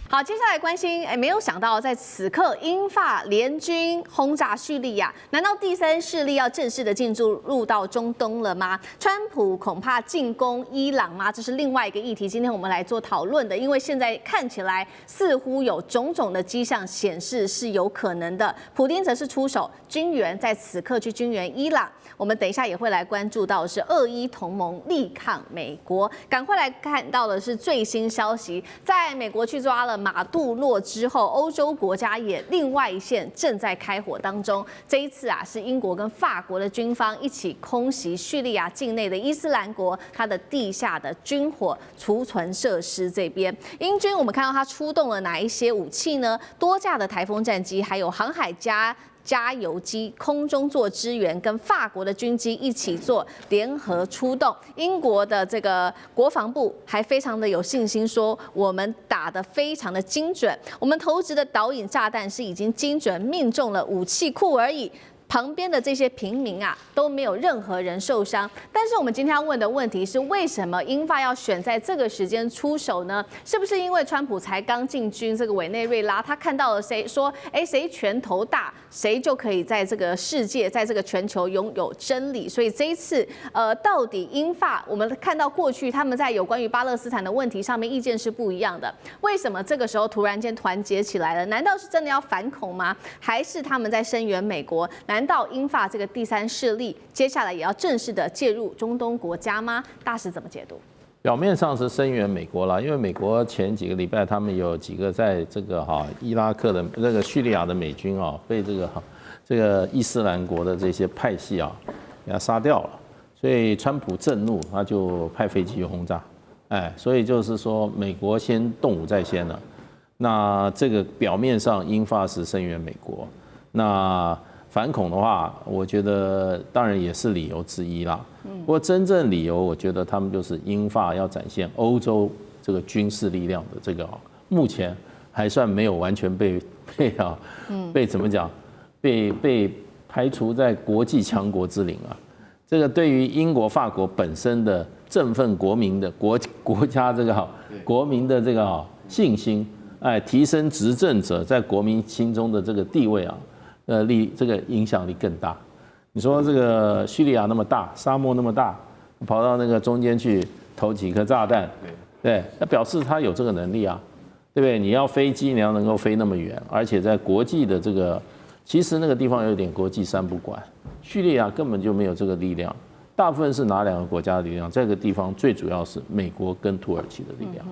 好，接下来关心，没有想到在此刻英法联军轰炸叙利亚，难道第三势力要正式的进入到中东了吗？川普恐怕进攻伊朗吗？这是另外一个议题，今天我们来做讨论的，因为现在看起来似乎有种种的迹象显示是有可能的。普丁则是出手军援，在此刻去军援伊朗。我们等一下也会来关注到的是俄伊同盟力抗美国。赶快来看到的是最新消息，在美国去抓了马杜洛之后，欧洲国家也另外一线正在开火当中。这一次啊，是英国跟法国的军方一起空袭叙利亚境内的伊斯兰国它的地下的军火储存设施这边。英军我们看到它出动了哪一些武器呢？多架的台风战机，还有航海加油机空中做支援，跟法国的军机一起做联合出动。英国的这个国防部还非常的有信心说，我们打得非常的精准，我们投掷的导引炸弹是已经精准命中了武器库而已。旁边的这些平民啊都没有任何人受伤，但是我们今天要问的问题是，为什么英法要选在这个时间出手呢？是不是因为川普才刚进军这个委内瑞拉，他看到了谁说，谁拳头大，谁就可以在这个世界，在这个全球拥有真理？所以这一次，到底英法我们看到过去他们在有关于巴勒斯坦的问题上面意见是不一样的，为什么这个时候突然间团结起来了？难道是真的要反恐吗？还是他们在声援美国？难道英法这个第三势力接下来也要正式的介入中东国家吗？大使怎么解读？表面上是声援美国啦，因为美国前几个礼拜他们有几个在这个伊拉克的这个叙利亚的美军被这个伊斯兰国的这些派系给他杀掉了，所以川普震怒，他就派飞机轰炸，所以就是说美国先动武在先了。那这个表面上英法是声援美国，那反恐的话，我觉得当然也是理由之一啦。不过真正理由，我觉得他们就是英法要展现欧洲这个军事力量的这个，目前还算没有完全被怎么讲，被排除在国际强国之林啊。这个对于英国、法国本身的振奋国民的国家这个国民的这个信心，提升执政者在国民心中的这个地位啊。这个影响力更大。你说这个叙利亚那么大，沙漠那么大，跑到那个中间去投几颗炸弹，对，那表示他有这个能力啊，对不对？你要飞机，你要能够飞那么远，而且在国际的这个，其实那个地方有点国际三不管，叙利亚根本就没有这个力量。大部分是哪两个国家的力量？这个地方最主要是美国跟土耳其的力量。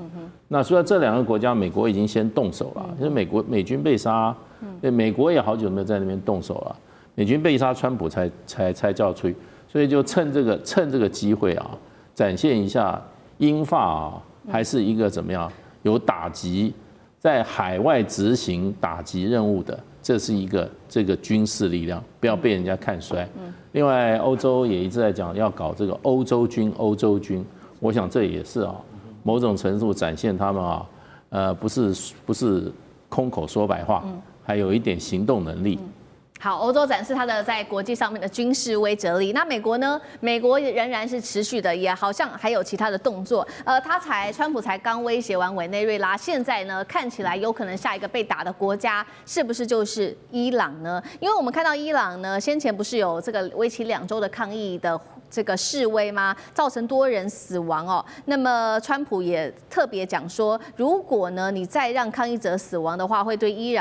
那所以这两个国家，美国已经先动手了，因为美军被杀，对，美国也好久没有在那边动手了。美军被杀，川普才叫出去，所以就趁这个机会展现一下英法还是一个怎么样有打击，在海外执行打击任务的，这是一个这个军事力量，不要被人家看衰。另外，欧洲也一直在讲要搞这个欧洲军，我想这也是某种程度展现他们不是空口说白话，还有一点行动能力。好，欧洲展示它的在国际上面的军事威慑力。那美国呢？美国仍然是持续的，也好像还有其他的动作。川普才刚威胁完委内瑞拉，现在呢看起来有可能下一个被打的国家是不是就是伊朗呢？因为我们看到伊朗呢，先前不是有这个为期2周的抗议的这个示威吗？造成多人死亡哦。那么川普也特别讲说，如果呢你再让抗议者死亡的话，会对伊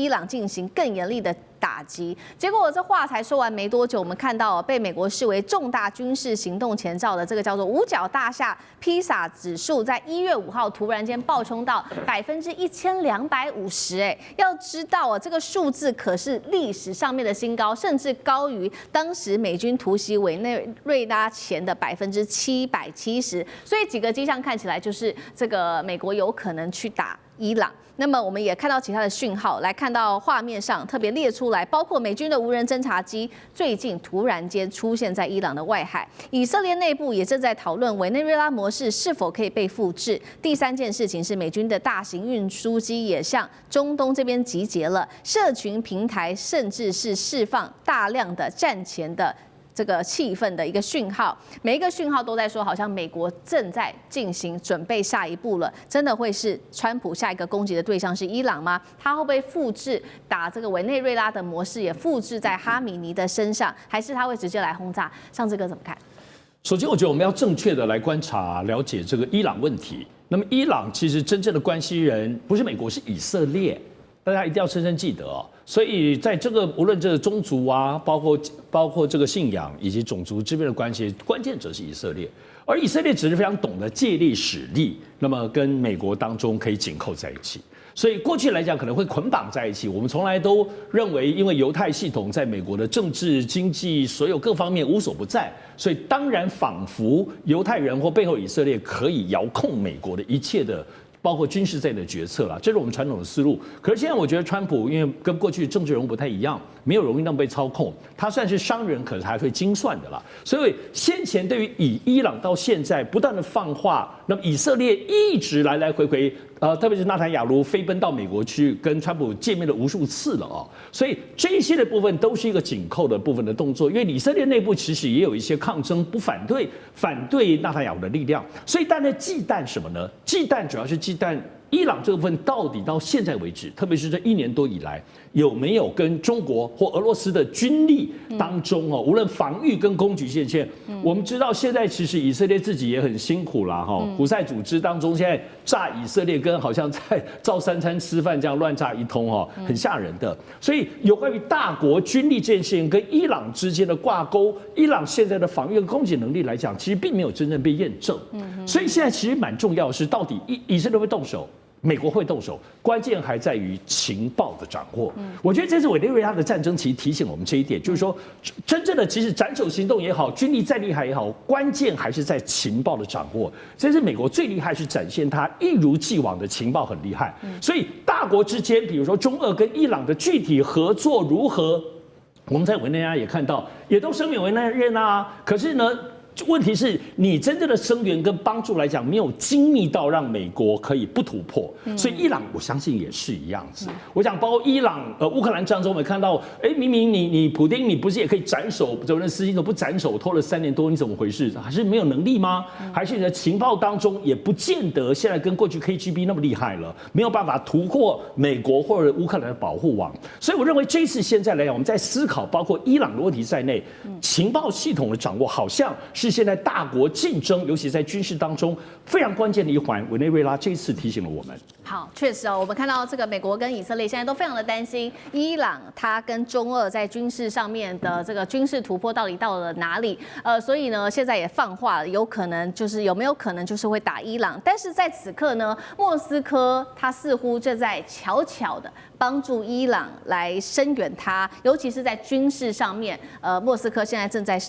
朗进行更严厉的打击。结果这话才说完没多久，我们看到被美国视为重大军事行动前兆的这个叫做五角大厦披萨指数，在1月5号突然间暴冲到1250%。要知道这个数字可是历史上面的新高，甚至高于当时美军突袭委内瑞拉前的770%。所以几个迹象看起来就是这个美国有可能去打伊朗。那么我们也看到其他的讯号，来看到画面上特别列出来，包括美军的无人侦察机最近突然间出现在伊朗的外海，以色列内部也正在讨论委内瑞拉模式是否可以被复制。第三件事情是美军的大型运输机也向中东这边集结了，社群平台甚至是释放大量的战前的这个气氛的一个讯号，每一个讯号都在说，好像美国正在进行准备下一步了。真的会是川普下一个攻击的对象是伊朗吗？他会不会复制打这个委内瑞拉的模式，也复制在哈米尼的身上，还是他会直接来轰炸？上次哥怎么看？首先，我觉得我们要正确的来观察、了解这个伊朗问题。那么，伊朗其实真正的关系人不是美国，是以色列。大家一定要深深记得哦。所以在这个无论这个宗族啊，包括这个信仰以及种族之间的关系，关键者是以色列。而以色列只是非常懂得借力使力，那么跟美国当中可以紧扣在一起。所以过去来讲可能会捆绑在一起。我们从来都认为，因为犹太系统在美国的政治、经济所有各方面无所不在，所以当然仿佛犹太人或背后以色列可以遥控美国的一切的。包括军事在内的决策啦，这是我们传统的思路。可是现在我觉得川普因为跟过去政治人物不太一样，没有容易那么被操控，他算是商人，可是还会精算的啦。所以先前对于以伊朗到现在不断的放话，那么以色列一直来来回回，特别是纳坦雅卢飞奔到美国去跟川普见面了无数次了啊。所以这些的部分都是一个紧扣的部分的动作，因为以色列内部其实也有一些抗争，不反对纳坦雅卢的力量。所以大家忌惮什么呢？忌惮主要是忌惮伊朗这部分到底到现在为止，特别是这1年多以来，有没有跟中国或俄罗斯的军力当中无论防御跟攻击线，我们知道现在其实以色列自己也很辛苦啦胡塞组织当中现在炸以色列跟好像在照3餐吃饭这样乱炸一通很吓人的。所以有关于大国军力这件事情跟伊朗之间的挂钩，伊朗现在的防御跟攻击能力来讲，其实并没有真正被验证。所以现在其实蛮重要的是，到底以色列会动手，美国会动手，关键还在于情报的掌握。我觉得这次委内瑞拉的战争其实提醒我们这一点，就是说，真正的即使斩首行动也好，军力再厉害也好，关键还是在情报的掌握。这次美国最厉害是展现它一如既往的情报很厉害。所以大国之间，比如说中俄跟伊朗的具体合作如何，我们在委内瑞拉也看到，也都声援委内瑞拉。可是呢？问题是你真正的声援跟帮助来讲，没有精密到让美国可以不突破，所以伊朗我相信也是一样子。我想包括伊朗乌克兰战争，我们看到，明明你普丁你不是也可以斩首，泽连斯基都不斩首，拖了3年多，你怎么回事？还是没有能力吗？还是你的情报当中也不见得现在跟过去 KGB 那么厉害了，没有办法突破美国或者乌克兰的保护网？所以我认为这次现在来讲，我们在思考包括伊朗的问题在内，情报系统的掌握好像是现在大国竞争，尤其在军事当中非常关键的一环。委内瑞拉这一次提醒了我们。好，确实我们看到这个美国跟以色列现在都非常的担心伊朗它跟中俄在军事上面的这个军事突破到底到了哪里？所以呢，现在也放话了，有没有可能就是会打伊朗？但是在此刻呢，莫斯科它似乎正在悄悄的帮助伊朗来声援它，尤其是在军事上面，莫斯科现在正在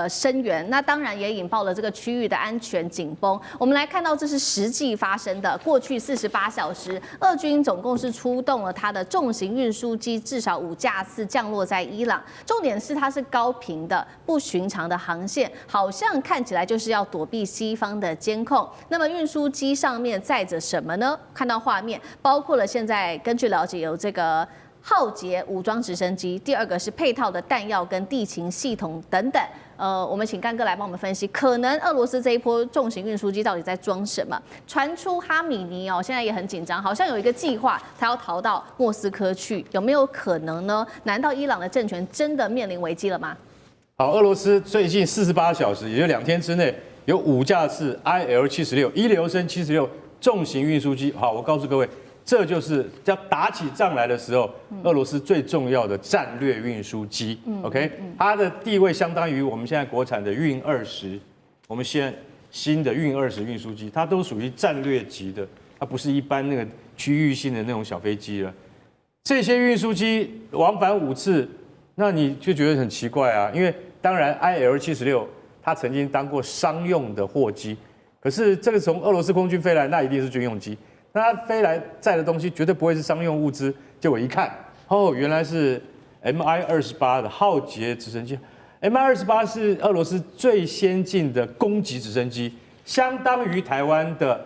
声援，那当然也引爆了这个区域的安全紧绷。我们来看到这是实际发生的，过去48小时，俄军总共是出动了它的重型运输机至少5架次降落在伊朗，重点是它是高频的不寻常的航线，好像看起来就是要躲避西方的监控。那么运输机上面载着什么呢？看到画面，包括了现在根据了解有这个浩劫武装直升机，第2个是配套的弹药跟地勤系统等等。我们请干哥来帮我们分析，可能俄罗斯这一波重型运输机到底在装什么？传出哈米尼现在也很紧张，好像有一个计划，他要逃到莫斯科去，有没有可能呢？难道伊朗的政权真的面临危机了吗？好，俄罗斯最近48小时，也就2天之内，有5架次 IL-76伊留申76重型运输机。好，我告诉各位，这就是要打起仗来的时候，俄罗斯最重要的战略运输机。OK， 它的地位相当于我们现在国产的运20，我们现在新的运20运输机，它都属于战略级的，它不是一般那个区域性的那种小飞机了。这些运输机往返5次，那你就觉得很奇怪啊，因为当然 IL-76它曾经当过商用的货机，可是这个从俄罗斯空军飞来，那一定是军用机。那它飞来载的东西绝对不会是商用物资，结果一看，原来是 Mi-28的浩劫直升机。Mi-28是俄罗斯最先进的攻击直升机，相当于台湾的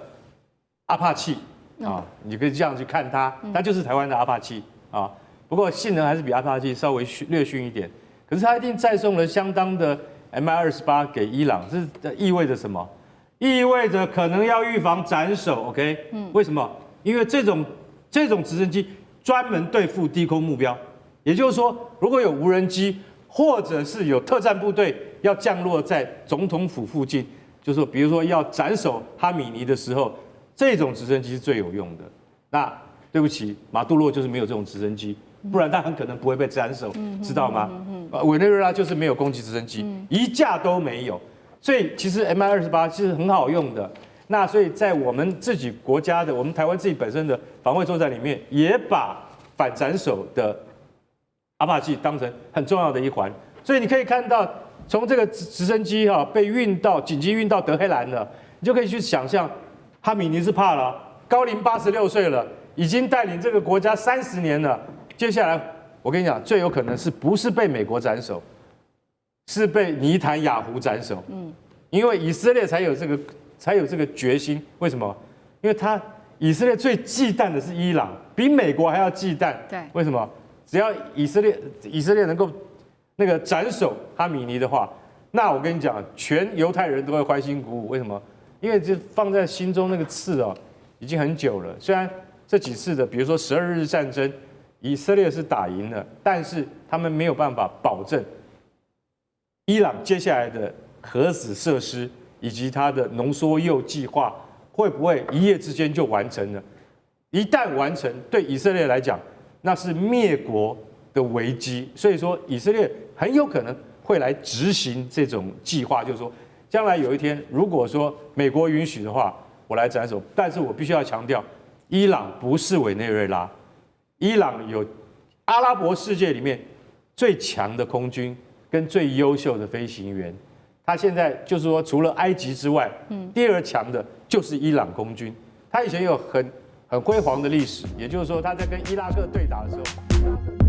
阿帕奇啊，你可以这样去看它，它就是台湾的阿帕奇啊。不过性能还是比阿帕奇稍微略逊一点，可是它一定载送了相当的 Mi-28给伊朗，这意味着什么？意味着可能要预防斩首 ，OK？为什么？因为这种直升机专门对付低空目标，也就是说，如果有无人机或者是有特战部队要降落在总统府附近，就是说，比如说要斩首哈米尼的时候，这种直升机是最有用的。那对不起，马杜罗就是没有这种直升机，不然他很可能不会被斩首，知道吗？委内瑞拉就是没有攻击直升机，一架都没有。所以其实 Mi-28是很好用的那所以在我们自己国家的，我们台湾自己本身的防卫作战里面，也把反斩首的阿帕奇当成很重要的一环。所以你可以看到，从这个直升机被紧急运到德黑兰了，你就可以去想象，哈米尼是怕了，高龄86岁了，已经带领这个国家30年了。接下来我跟你讲，最有可能不是被美国斩首，是被尼坦雅胡斩首。因为以色列才有这个决心。为什么？因为以色列最忌惮的是伊朗，比美国还要忌惮。对，为什么？只要以色列能够那个斩首哈米尼的话，那我跟你讲，全犹太人都会欢欣鼓舞。为什么？因为这放在心中那个刺已经很久了。虽然这几次的，比如说12日战争，以色列是打赢了，但是他们没有办法保证伊朗接下来的核子设施以及它的浓缩铀计划会不会一夜之间就完成了？一旦完成，对以色列来讲，那是灭国的危机。所以说，以色列很有可能会来执行这种计划，就是说，将来有一天，如果说美国允许的话，我来斩首。但是我必须要强调，伊朗不是委内瑞拉，伊朗有阿拉伯世界里面最强的空军跟最优秀的飞行员。他现在就是说，除了埃及之外，第二强的就是伊朗空军。他以前有很辉煌的历史，也就是说，他在跟伊拉克对打的时候。